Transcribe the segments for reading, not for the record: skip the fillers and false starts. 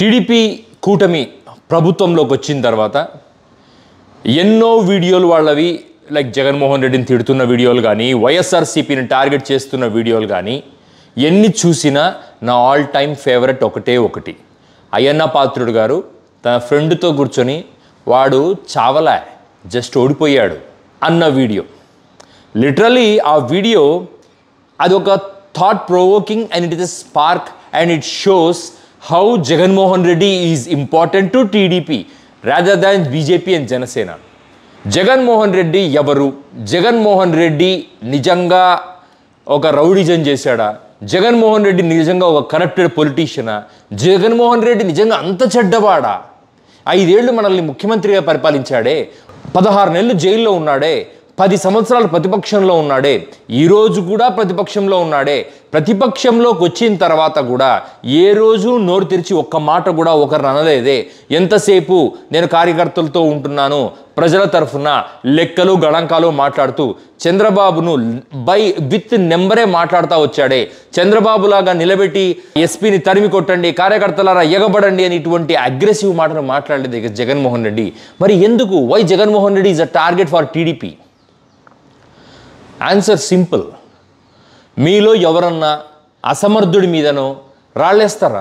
TDP కూటమి ప్రభుత్వంలోకి వచ్చిన తర్వాత ఎన్నో వీడియోలు వాళ్ళవి లైక్ జగన్మోహన్ రెడ్డిని తిడుతున్న వీడియోలు కానీ వైఎస్ఆర్సీపీని టార్గెట్ చేస్తున్న వీడియోలు కానీ ఎన్ని చూసినా నా ఆల్ టైమ్ ఫేవరెట్ ఒకటి అయ్యన్న పాత్రుడు గారు తన ఫ్రెండ్తో కూర్చొని వాడు చావలా జస్ట్ ఓడిపోయాడు అన్న వీడియో. లిటరలీ ఆ వీడియో అది ఒక thought provoking and it is a spark and it shows how Jagannath Reddy is important to TDP rather than BJP and Janasena. Jagannath Reddy ఎవరు? జగన్మోహన్ రెడ్డి నిజంగా ఒక రౌడీజం చేశాడా? జగన్మోహన్ రెడ్డి నిజంగా ఒక కరప్టెడ్ పొలిటీషియనా? జగన్మోహన్ రెడ్డి నిజంగా అంత చెడ్డవాడా? 5 ఏళ్ళు మనల్ని ముఖ్యమంత్రిగా పరిపాలించాడే, 16 నెలలు జైల్లో ఉన్నాడే, 10 సంవత్సరాలు ప్రతిపక్షంలో ఉన్నాడే, ఈరోజు కూడా ప్రతిపక్షంలో ఉన్నాడే. ప్రతిపక్షంలోకి వచ్చిన తర్వాత కూడా ఏ రోజు నోరు తెరిచి ఒక్క మాట కూడా ఒకరు అనలేదే. ఎంతసేపు నేను కార్యకర్తలతో ఉంటున్నాను, ప్రజల తరఫున లెక్కలు గణాంకాలు మాట్లాడుతూ చంద్రబాబును విత్ నెంబరే మాట్లాడుతూ వచ్చాడే. చంద్రబాబులాగా నిలబెట్టి ఎస్పీని తరిమి కొట్టండి, కార్యకర్తలారా ఎగబడండి అని ఇటువంటి అగ్రెసివ్ మాటలు మాట్లాడలేదు జగన్మోహన్ రెడ్డి. మరి ఎందుకు? Why Jaganmohan Reddy is a target for TDP? Answer simple. మీలో ఎవరన్నా అసమర్థుడి మీదనో రాళ్ళేస్తారా?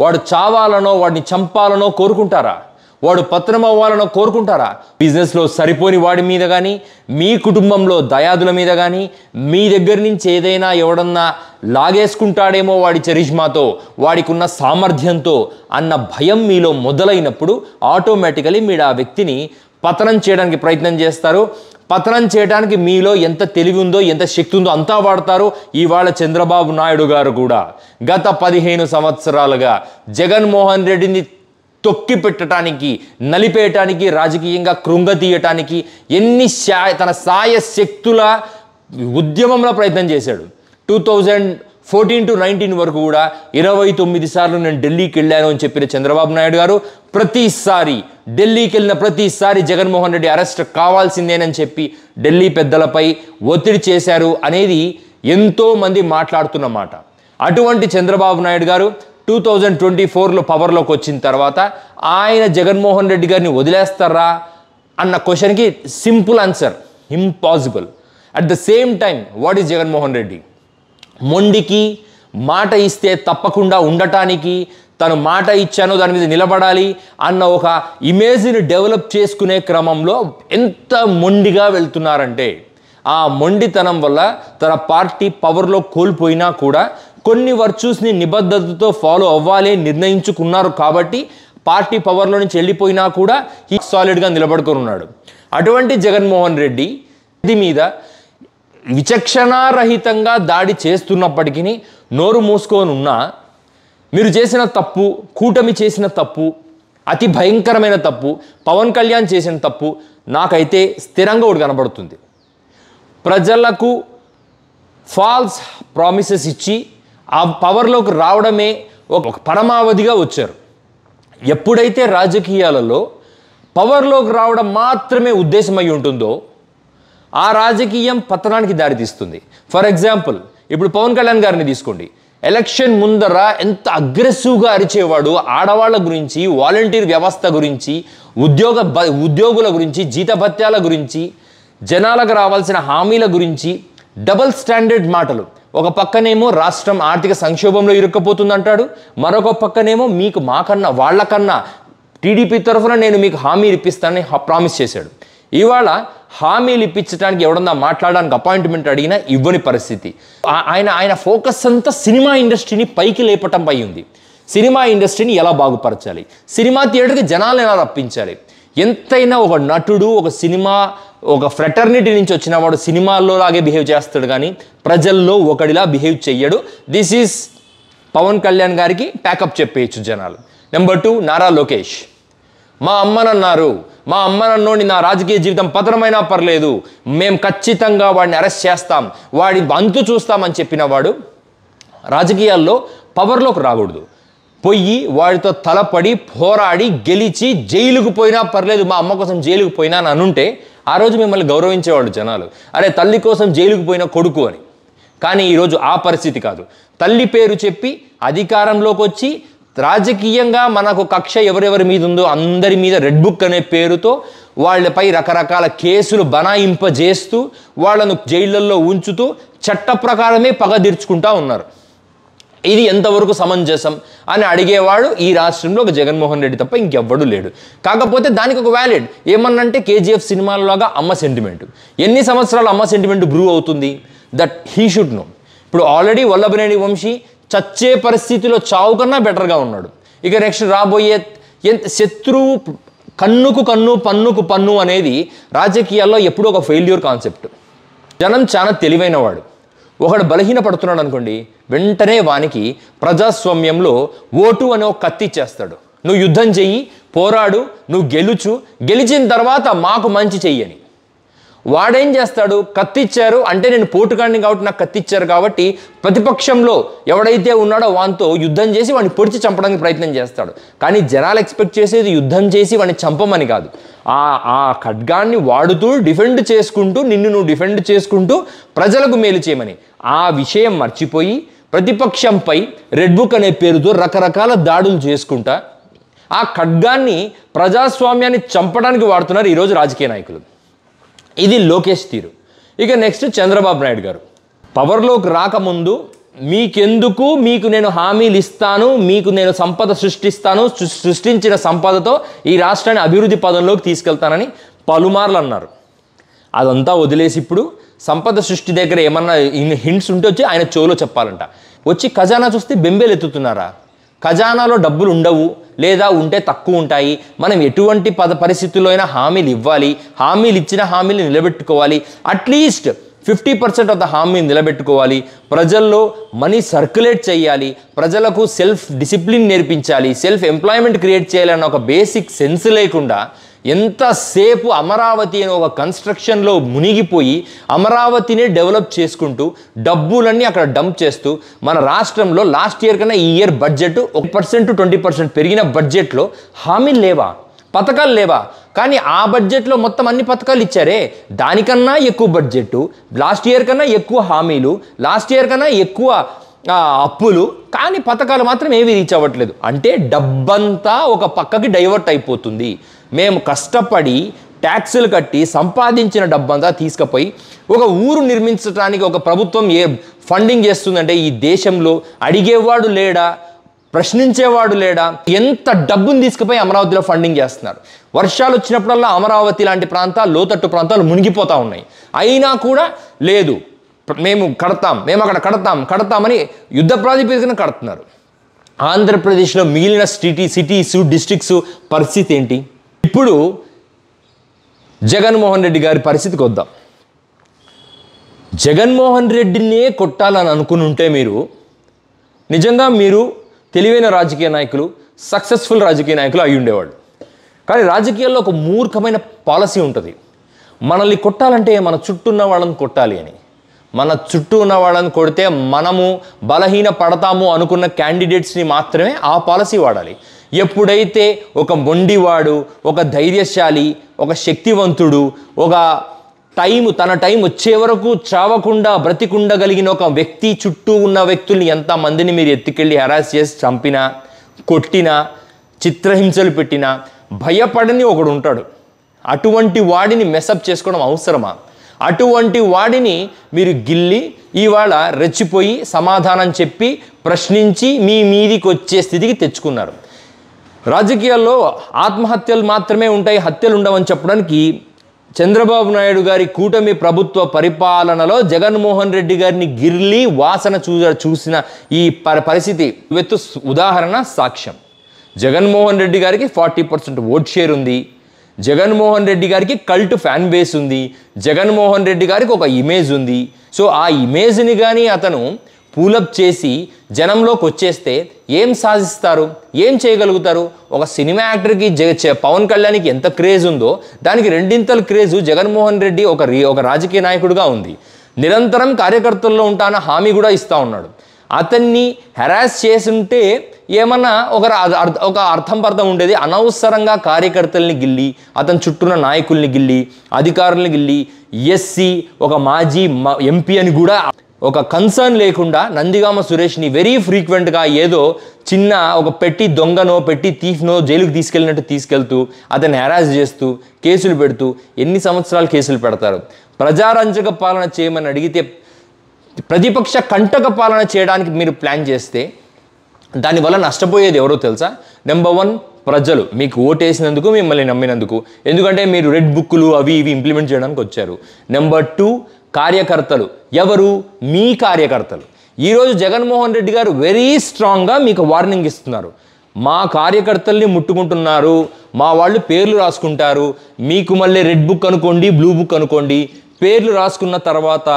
వాడు చావాలనో వాడిని చంపాలనో కోరుకుంటారా? వాడు పతనం అవ్వాలనో కోరుకుంటారా? బిజినెస్లో సరిపోని వాడి మీద కానీ, మీ కుటుంబంలో దయాదుల మీద కానీ, మీ దగ్గర నుంచి ఏదైనా ఎవడన్నా లాగేసుకుంటాడేమో వాడి చరిష్మాతో, వాడికి ఉన్న సామర్థ్యంతో అన్న భయం మీలో మొదలైనప్పుడు ఆటోమేటికలీ మీరు ఆ వ్యక్తిని పతనం చేయడానికి ప్రయత్నం చేస్తారు. పతనం చేయడానికి మీలో ఎంత తెలివి ఉందో, ఎంత శక్తి ఉందో అంతా వాడతారు. ఇవాళ చంద్రబాబు నాయుడు గారు కూడా గత 15 సంవత్సరాలుగా జగన్మోహన్ రెడ్డిని తొక్కి పెట్టడానికి, నలిపేయటానికి, రాజకీయంగా కృంగతీయటానికి తన సాయ శక్తుల ఉద్యమంలో ప్రయత్నం చేశాడు. 2014 to 19 వరకు కూడా 29 సార్లు నేను ఢిల్లీకి వెళ్ళాను అని చెప్పిన చంద్రబాబు నాయుడు గారు ప్రతిసారి ఢిల్లీకి వెళ్ళిన ప్రతిసారి జగన్మోహన్ రెడ్డి అరెస్ట్ కావాల్సిందేనని చెప్పి ఢిల్లీ పెద్దలపై ఒత్తిడి చేశారు అనేది ఎంతో మంది మాట్లాడుతున్న మాట. అటువంటి చంద్రబాబు నాయుడు గారు 2024లో పవర్లోకి వచ్చిన తర్వాత ఆయన జగన్మోహన్ రెడ్డి గారిని వదిలేస్తారా అన్న క్వశ్చన్కి simple answer, impossible. At the same time what is Jaganmohan Reddy? మొండికి మాట ఇస్తే తప్పకుండా ఉండటానికి, తను మాట ఇచ్చానో దాని మీద నిలబడాలి అన్న ఒక ఇమేజ్ని డెవలప్ చేసుకునే క్రమంలో ఎంత మొండిగా వెళ్తున్నారంటే, ఆ మొండితనం వల్ల తన పార్టీ పవర్లో కోల్పోయినా కూడా కొన్ని వర్చ్యూస్ని నిబద్ధతతో ఫాలో అవ్వాలి నిర్ణయించుకున్నారు కాబట్టి పార్టీ పవర్లో నుంచి వెళ్ళిపోయినా కూడా సాలిడ్గా నిలబడుకొని ఉన్నాడు. అటువంటి జగన్మోహన్ రెడ్డి మీద విచక్షణారహితంగా దాడి చేస్తున్నప్పటికీ నోరు మూసుకొని ఉన్నా, మీరు చేసిన తప్పు, కూటమి చేసిన తప్పు, అతి భయంకరమైన తప్పు, పవన్ కళ్యాణ్ చేసిన తప్పు నాకైతే స్థిరంగా ఒకటి కనబడుతుంది. ప్రజలకు ఫాల్స్ ప్రామిసెస్ ఇచ్చి ఆ పవర్లోకి రావడమే ఒక పరమావధిగా వచ్చారు. ఎప్పుడైతే రాజకీయాలలో పవర్లోకి రావడం మాత్రమే ఉద్దేశమై ఉంటుందో ఆ రాజకీయం పతనానికి దారితీస్తుంది. ఫర్ ఎగ్జాంపుల్ ఇప్పుడు పవన్ కళ్యాణ్ గారిని తీసుకోండి. ఎలక్షన్ ముందర ఎంత అగ్రెసివ్గా అరిచేవాడు. ఆడవాళ్ళ గురించి, వాలంటీర్ వ్యవస్థ గురించి, ఉద్యోగుల గురించి, జీతభత్యాల గురించి, జనాలకు రావాల్సిన హామీల గురించి డబుల్ స్టాండర్డ్ మాటలు. ఒక పక్కనేమో రాష్ట్రం ఆర్థిక సంక్షోభంలో ఇరుక్కపోతుందంటాడు, మరొక పక్కనేమో మీకు మాకన్నా వాళ్ళకన్నా టీడీపీ తరఫున నేను మీకు హామీలు ఇప్పిస్తానని ప్రామిస్ చేశాడు. ఇవాళ హామీలు ఇప్పించడానికి ఎవడన్నా మాట్లాడడానికి అపాయింట్మెంట్ అడిగినా ఇవ్వని పరిస్థితి. ఆయన ఫోకస్ అంతా సినిమా ఇండస్ట్రీని పైకి లేపటంపై ఉంది. సినిమా ఇండస్ట్రీని ఎలా బాగుపరచాలి, సినిమా థియేటర్కి జనాలను ఎలా రప్పించాలి. ఎంతైనా ఒక నటుడు ఒక ఫ్రెటర్నిటీ నుంచి వచ్చిన వాడు సినిమాల్లో లాగే బిహేవ్ చేస్తాడు కానీ ప్రజల్లో ఒకడిలా బిహేవ్ చెయ్యడు. దిస్ ఈజ్ పవన్ కళ్యాణ్ గారికి ప్యాకప్ చెప్పేయచ్చు జనాలు. నెంబర్ 2 నారా లోకేష్. మా అమ్మనన్నారు, మా అమ్మనన్నోని నా రాజకీయ జీవితం పతనమైనా పర్లేదు, మేము ఖచ్చితంగా వాడిని అరెస్ట్ చేస్తాం, వాడి అంతు చూస్తామని చెప్పిన వాడు రాజకీయాల్లో పవర్లోకి రాకూడదు. పోయి వాడితో తలపడి పోరాడి గెలిచి జైలుకు పోయినా పర్లేదు, మా అమ్మ కోసం జైలుకు పోయినా అని అనుంటే ఆ రోజు మిమ్మల్ని గౌరవించేవాడు జనాలు. అరే తల్లి కోసం జైలుకు పోయిన కొడుకు అని. కానీ ఈరోజు ఆ పరిస్థితి కాదు. తల్లి పేరు చెప్పి అధికారంలోకి వచ్చి రాజకీయంగా మనకు కక్ష ఎవరెవరి మీద ఉందో అందరి మీద రెడ్ బుక్ అనే పేరుతో వాళ్ళపై రకరకాల కేసులు బనాయింపజేస్తూ వాళ్ళను జైళ్ళల్లో ఉంచుతూ చట్ట ప్రకారమే పగ తీర్చుకుంటూ ఉన్నారు. ఇది ఎంతవరకు సమంజసం అని అడిగేవాడు ఈ రాష్ట్రంలో ఒక జగన్మోహన్ రెడ్డి తప్ప ఇంకెవ్వడూ లేడు. కాకపోతే దానికి ఒక వ్యాలిడ్ ఏమన్నంటే కేజీఎఫ్ సినిమాలాగా అమ్మ సెంటిమెంట్. ఎన్ని సంవత్సరాలు అమ్మ సెంటిమెంట్ బ్రూ అవుతుంది? That he should know. ఇప్పుడు ఆల్రెడీ వల్లభనేని వంశీ చచ్చే పరిస్థితిలో చావు కన్నా బెటర్గా ఉన్నాడు. ఇక నెక్స్ట్ రాబోయే శత్రువు కన్నుకు కన్ను పన్నుకు పన్ను అనేది రాజకీయాల్లో ఎప్పుడూ ఒక ఫెయిల్యూర్ కాన్సెప్ట్. జనం చాలా తెలివైన వాడు. ఒకడు బలహీన పడుతున్నాడు అనుకోండి, వెంటనే వానికి ప్రజాస్వామ్యంలో ఓటు అనే ఒక కత్తి ఇచ్చేస్తాడు. నువ్వు యుద్ధం చెయ్యి, పోరాడు, నువ్వు గెలిచిన తర్వాత మాకు మంచి చెయ్యని. వాడేం చేస్తాడు? కత్తిచ్చారు అంటే నేను పోటుగాడిని కాబట్టి నాకు కత్తిచ్చారు కాబట్టి ప్రతిపక్షంలో ఎవడైతే ఉన్నాడో వానితో యుద్ధం చేసి వాడిని పొడిచి చంపడానికి ప్రయత్నం చేస్తాడు. కానీ జనాలు ఎక్స్పెక్ట్ చేసేది యుద్ధం చేసి వాడిని చంపమని కాదు. ఆ ఖడ్గాన్ని వాడుతూ డిఫెండ్ చేసుకుంటూ నువ్వు డిఫెండ్ చేసుకుంటూ ప్రజలకు మేలు చేయమని. ఆ విషయం మర్చిపోయి ప్రతిపక్షంపై రెడ్ బుక్ అనే పేరుతో రకరకాల దాడులు చేసుకుంటా ఆ ఖడ్గాన్ని ప్రజాస్వామ్యాన్ని చంపడానికి వాడుతున్నారు ఈరోజు రాజకీయ నాయకులు. ఇది లోకేష్ తీరు. ఇక నెక్స్ట్ చంద్రబాబు నాయుడు గారు పవర్లోకి రాకముందు మీకు నేను హామీలు ఇస్తాను, మీకు నేను సంపద సృష్టిస్తాను, సృష్టించిన సంపదతో ఈ రాష్ట్రాన్ని అభివృద్ధి పదంలోకి తీసుకెళ్తానని పలుమార్లు అన్నారు. అదంతా వదిలేసి ఇప్పుడు సంపద సృష్టి దగ్గర ఏమన్నా హింట్స్ ఉంటే వచ్చి ఆయన చెవులో చెప్పాలంట. వచ్చి ఖజానా చూస్తే బెంబేలు ఎత్తుతున్నారా? ఖజానాలో డబ్బులు ఉండవు, లేదా ఉంటే తక్కువ ఉంటాయి. మనం ఎటువంటి పరిస్థితుల్లో అయినా హామీలు ఇవ్వాలి, హామీలు ఇచ్చిన హామీలు నిలబెట్టుకోవాలి. అట్లీస్ట్ 50% ఆఫ్ ద హామీని నిలబెట్టుకోవాలి. ప్రజల్లో మనీ సర్క్యులేట్ చేయాలి, ప్రజలకు సెల్ఫ్ డిసిప్లిన్ నేర్పించాలి, సెల్ఫ్ ఎంప్లాయ్మెంట్ క్రియేట్ చేయాలన్న ఒక బేసిక్ సెన్స్ లేకుండా ఎంతసేపు అమరావతి అనే ఒక కన్స్ట్రక్షన్లో మునిగిపోయి అమరావతిని డెవలప్ చేసుకుంటూ డబ్బులన్నీ అక్కడ డంప్ చేస్తూ మన రాష్ట్రంలో లాస్ట్ ఇయర్ కన్నా ఈ ఇయర్ బడ్జెట్ 1% 20% పెరిగిన బడ్జెట్లో హామీలు లేవా, పథకాలు లేవా? కానీ ఆ బడ్జెట్లో మొత్తం అన్ని పథకాలు ఇచ్చారే, దానికన్నా ఎక్కువ బడ్జెట్, లాస్ట్ ఇయర్ కన్నా ఎక్కువ హామీలు, లాస్ట్ ఇయర్ కన్నా ఎక్కువ అప్పులు, కానీ పథకాలు మాత్రం ఏవి రీచ్ అవ్వట్లేదు. అంటే డబ్బంతా ఒక పక్కకి డైవర్ట్ అయిపోతుంది. మేము కష్టపడి ట్యాక్సులు కట్టి సంపాదించిన డబ్బంతా తీసుకుపోయి ఒక ఊరు నిర్మించడానికి ఒక ప్రభుత్వం ఫండింగ్ చేస్తుందంటే ఈ దేశంలో అడిగేవాడు లేడా, ప్రశ్నించేవాడు లేడా? ఎంత డబ్బును తీసుకుపోయి అమరావతిలో ఫండింగ్ చేస్తున్నారు. వర్షాలు వచ్చినప్పుడల్లా అమరావతి లాంటి ప్రాంతాలు, లోతట్టు ప్రాంతాలు మునిగిపోతూ ఉన్నాయి. అయినా కూడా లేదు, మేము అక్కడ కడతామని యుద్ధ ప్రాతిపదికన కడుతున్నారు. ఆంధ్రప్రదేశ్లో మిగిలిన సిటీస్ డిస్ట్రిక్ట్స్ పరిస్థితి ఏంటి? ఇప్పుడు జగన్మోహన్ రెడ్డి గారి పరిస్థితికి వద్దాం. జగన్మోహన్ రెడ్డినే కొట్టాలని అనుకుని ఉంటే నిజంగా మీరు తెలివైన రాజకీయ నాయకులు, సక్సెస్ఫుల్ రాజకీయ నాయకులు అయి ఉండేవాళ్ళు. కానీ రాజకీయాల్లో ఒక మూర్ఖమైన పాలసీ ఉంటుంది. మనల్ని కొట్టాలంటే మన చుట్టూ ఉన్న వాళ్ళని కొట్టాలి అని. మన చుట్టూ ఉన్న వాళ్ళని కొడితే మనము బలహీన పడతాము అనుకున్న క్యాండిడేట్స్ని మాత్రమే ఆ పాలసీ వాడాలి. ఎప్పుడైతే ఒక మొండివాడు, ఒక ధైర్యశాలి, ఒక శక్తివంతుడు, ఒక తన టైం వచ్చే వరకు చావకుండా బ్రతికుండగలిగిన ఒక వ్యక్తి చుట్టూ ఉన్న వ్యక్తుల్ని ఎంతమందిని మీరు ఎత్తుకెళ్ళి హెరాస్ చేసి చంపినా, కొట్టినా, చిత్రహింసలు పెట్టినా భయపడని ఒకడు ఉంటాడు. అటువంటి వాడిని మెసప్ చేసుకోవడం అవసరమా? అటువంటి వాడిని మీరు గిల్లి ఇవాళ రెచ్చిపోయి సమాధానం చెప్పి ప్రశ్నించి మీ మీదికి వచ్చే స్థితికి తెచ్చుకున్నారు. రాజకీయాల్లో ఆత్మహత్యలు మాత్రమే ఉంటాయి, హత్యలు ఉండవని చెప్పడానికి చంద్రబాబు నాయుడు గారి కూటమి ప్రభుత్వ పరిపాలనలో జగన్మోహన్ రెడ్డి గారిని గిర్లి వాసన చూసిన ఈ పరిస్థితి ఉదాహరణ, సాక్ష్యం. జగన్మోహన్ రెడ్డి గారికి 40% ఓట్ షేర్ ఉంది. జగన్మోహన్ రెడ్డి గారికి కల్ట్ ఫ్యాన్ బేస్ ఉంది. జగన్మోహన్ రెడ్డి గారికి ఒక ఇమేజ్ ఉంది. సో ఆ ఇమేజ్ని కానీ అతను పూలప్ చేసి జనంలోకి వచ్చేస్తే ఏం సాధిస్తారు, ఏం చేయగలుగుతారు? ఒక సినిమా యాక్టర్కి పవన్ కళ్యాణ్కి ఎంత క్రేజ్ ఉందో దానికి రెండింతల క్రేజు జగన్మోహన్ రెడ్డి ఒక రాజకీయ నాయకుడిగా ఉంది. నిరంతరం కార్యకర్తల్లో ఉంటాన హామీ కూడా ఇస్తూ ఉన్నాడు. అతన్ని హెరాస్ చేసుంటే ఏమన్నా ఒక అర్థం ఉండేది. అనవసరంగా కార్యకర్తల్ని గిల్లి, అతని చుట్టూన్న నాయకుల్ని గిల్లి, అధికారుల్ని గిల్లి, ఎస్సీ, ఒక మాజీ ఎంపీ అని కూడా ఒక కన్సర్న్ లేకుండా నందిగామ సురేష్ని వెరీ ఫ్రీక్వెంట్గా ఏదో చిన్న ఒక పెట్టి దొంగనో పెట్టి థీఫ్నో జైలుకి తీసుకెళ్ళినట్టు తీసుకెళ్తూ అతన్ని హెరాస్ చేస్తూ కేసులు పెడుతూ ఎన్ని సంవత్సరాలు కేసులు పెడతారు? ప్రజారంజక పాలన చేయమని అడిగితే ప్రతిపక్ష కంటక పాలన చేయడానికి మీరు ప్లాన్ చేస్తే దానివల్ల నష్టపోయేది ఎవరో తెలుసా? నెంబర్ 1 ప్రజలు మీకు ఓటేసినందుకు, మిమ్మల్ని నమ్మినందుకు, ఎందుకంటే మీరు రెడ్ బుక్లు అవి ఇవి ఇంప్లిమెంట్ చేయడానికి వచ్చారు. నెంబర్ 2 కార్యకర్తలు. ఎవరు? మీ కార్యకర్తలు. ఈరోజు జగన్మోహన్ రెడ్డి గారు వెరీ స్ట్రాంగ్గా మీకు వార్నింగ్ ఇస్తున్నారు. మా కార్యకర్తల్ని ముట్టుకుంటున్నారు, మా వాళ్ళు పేర్లు రాసుకుంటారు, మీకు మళ్ళీ రెడ్ బుక్ అనుకోండి, బ్లూ బుక్ అనుకోండి, పేర్లు రాసుకున్న తర్వాత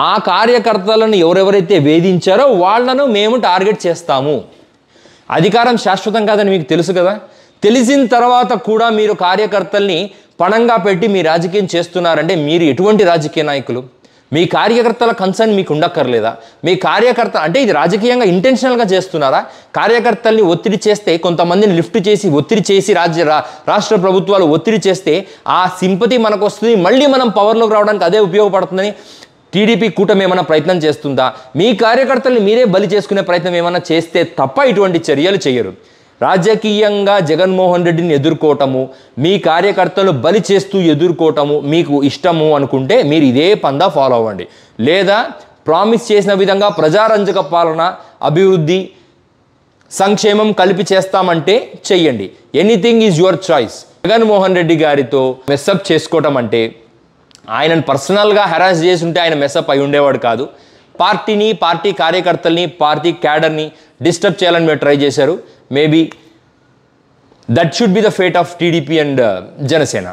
ఆ కార్యకర్తలను ఎవరెవరైతే వేధించారో వాళ్లను మేము టార్గెట్ చేస్తాము. అధికారం శాశ్వతం కాదని మీకు తెలుసు కదా. తెలిసిన తర్వాత కూడా మీరు కార్యకర్తల్ని పణంగా పెట్టి మీ రాజకీయం చేస్తున్నారంటే మీరు ఎటువంటి రాజకీయ నాయకులు? మీ కార్యకర్తల కన్సర్న్ మీకు ఉండక్కర్లేదా? మీ కార్యకర్త అంటే ఇది రాజకీయంగా ఇంటెన్షనల్గా చేస్తున్నారా? కార్యకర్తల్ని ఒత్తిడి చేస్తే, కొంతమందిని లిఫ్ట్ చేసి ఒత్తిడి చేసి రాష్ట్ర ప్రభుత్వాలు ఒత్తిడి చేస్తే ఆ సింపతి మనకు వస్తుంది, మళ్ళీ మనం పవర్లోకి రావడానికి అదే ఉపయోగపడుతుందని టీడీపీ కూటమి ఏమైనా ప్రయత్నం చేస్తుందా? మీ కార్యకర్తల్ని మీరే బలి చేసుకునే ప్రయత్నం ఏమైనా చేస్తే తప్ప ఇటువంటి చర్యలు చేయరు. రాజకీయంగా జగన్మోహన్ రెడ్డిని ఎదుర్కోవటము, మీ కార్యకర్తలు బలి చేస్తూ ఎదుర్కోవటము మీకు ఇష్టము అనుకుంటే మీరు ఇదే పందా ఫాలో అవ్వండి. లేదా ప్రామిస్ చేసిన విధంగా ప్రజారంజక పాలన, అభివృద్ధి, సంక్షేమం కలిపి చేస్తామంటే చెయ్యండి. Anything is your choice. Jaganmohan Reddy గారితో మెస్అప్ చేసుకోవటం అంటే ఆయనను పర్సనల్గా హెరాస్ చేసి ఉంటే ఆయన మెస్అప్ అయి ఉండేవాడు కాదు. పార్టీని, పార్టీ కార్యకర్తల్ని, పార్టీ క్యాడర్ని డిస్టర్బ్ చేయాలని మీరు ట్రై చేశారు. Maybe that should be the fate of TDP and Janasena.